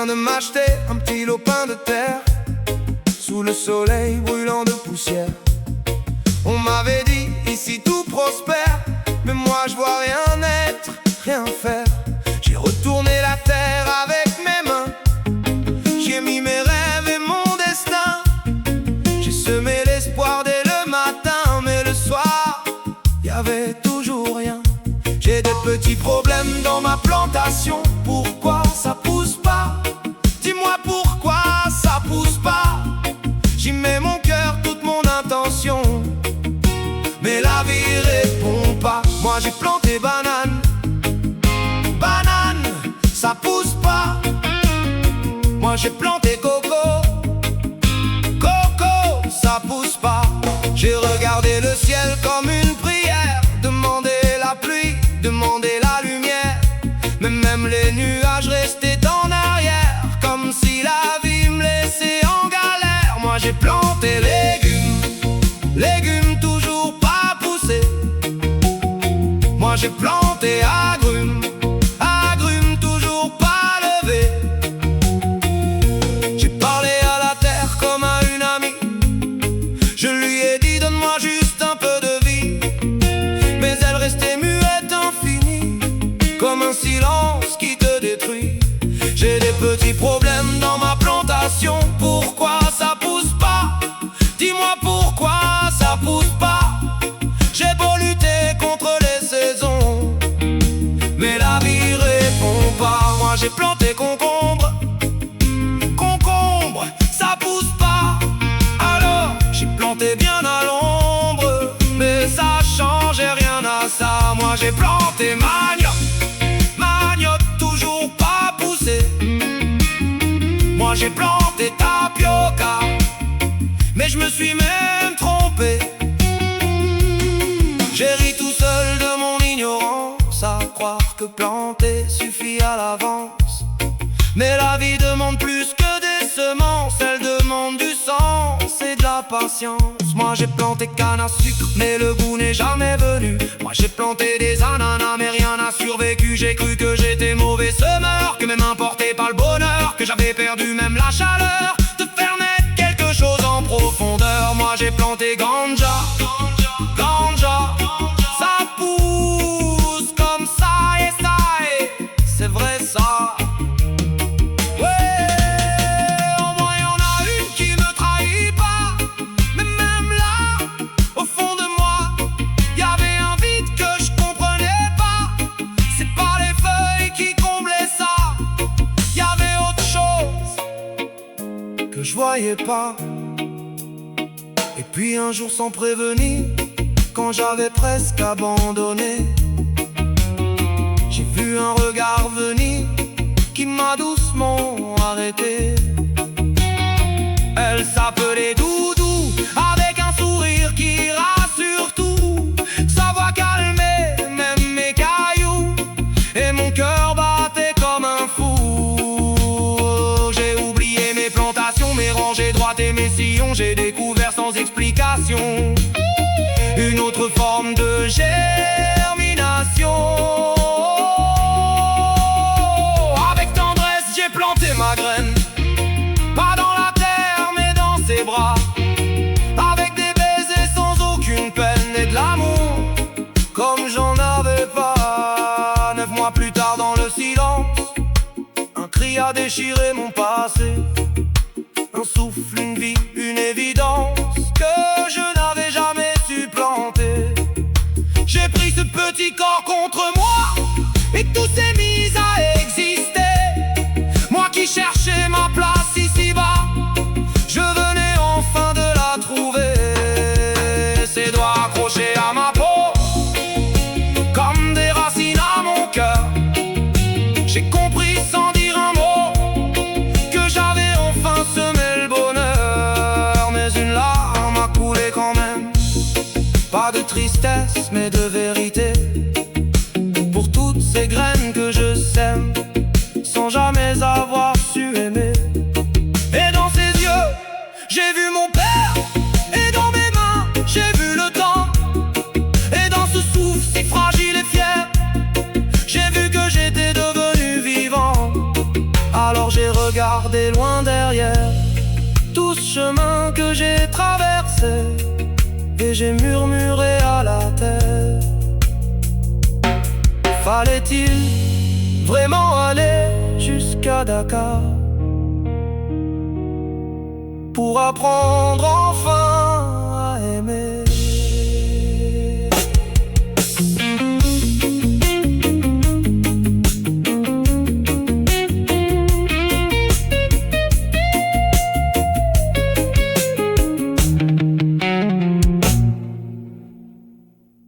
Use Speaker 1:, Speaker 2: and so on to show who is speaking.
Speaker 1: de m'acheter un petit lopin de terre sous le soleil brûlant de poussière. On m'avait dit ici tout prospère, mais moi je vois rien naître, rien faire. J'ai retourné la terre avec mes mains, j'ai mis mes rêves et mon destin. J'ai semé l'espoir dès le matin, mais le soir, y avait toujours rien. J'ai des petits problèmes dans ma plantation. Pourquoi ça pousse pas? Dis-moi pourquoi ça pousse pas. J'y mets mon cœur, toute mon intention, mais la vie répond pas. Moi j'ai planté banane, banane, ça pousse pas. Moi j'ai planté coco, coco, ça pousse pas. J'ai regardé le ciel comme une prière, demandé la pluie, demandé la lumière, mais même les nuages restaient en arrière, comme si la vie me laissait en galère. Moi j'ai planté légumes, légumes toujours pas poussés. Moi j'ai planté agrumes, agrumes toujours pas levés. J'ai parlé à la terre comme à une amie, je lui ai dit donne-moi juste un peu de vie, mais elle restait muette, infinie, comme un silence qui te détruit. J'ai des petits problèmes dans ma plantation. Pourquoi ça pousse pas? Dis-moi pourquoi ça pousse pas. J'ai beau lutter contre les saisons, mais la vie répond pas. Moi j'ai planté concombre, concombre, ça pousse pas. Alors j'ai planté bien à l'ombre, mais ça changeait rien à ça. Moi j'ai planté manioc, manioc toujours pas poussé. Moi j'ai planté tapioca, mais je me suis même trompé. J'ai ri tout seul de mon ignorance, à croire que planter suffit à l'avance. Mais la vie demande plus que des semences, elle demande du sens et de la patience. Moi j'ai planté canne à sucre, mais le goût n'est jamais venu. Moi j'ai planté des ananas, mais rien n'a survécu. J'ai cru que j'étais mauvais semeur, que mes mains portaient pas le bonheur, que j'avais perdu même la chaleur de faire naître quelque chose en profondeur. Moi j'ai planté ganja, ganja, ça pousse comme ça et c'est vrai ça. Que je voyais pas. Et puis un jour sans prévenir, quand j'avais presque abandonné, j'ai vu un regard venir qui m'a doucement arrêté. Elle s'appelait Doudou, avec un sourire qui rassure tout. Sa voix calmait même mes cailloux, et mon cœur battait comme un fou. Mes rangées droites et mes sillons, j'ai découvert sans explication une autre forme de germination. Avec tendresse j'ai planté ma graine, pas dans la terre mais dans ses bras, avec des baisers sans aucune peine et de l'amour comme j'en avais pas. 9 mois plus tard dans le silence, un cri a déchiré mon passé. Un souffle, une vie, une évidence que je n'avais jamais su planter. J'ai pris ce petit corps contre moi et tout s'est mis à exister. Moi qui cherchais ma place ici-bas, je venais enfin de la trouver. Ses doigts accrochés à ma peau, comme des racines à mon cœur. J'ai compris sans dire un mot que j'avais enfin semé le bonheur, mais une larme a coulé quand même. Pas de tristesse mais de vérité, pour toutes ces graines que je sème sans jamais avoir su aimer. Et dans ses yeux j'ai vu mon père, et dans mes mains j'ai vu le temps. Et dans ce souffle si fragile et fier, j'ai vu que j'étais devenu vivant. Alors j'ai regardé gardé loin derrière tout ce chemin que j'ai traversé, et j'ai murmuré à la terre. Fallait-il vraiment aller jusqu'à Dakar pour apprendre enfin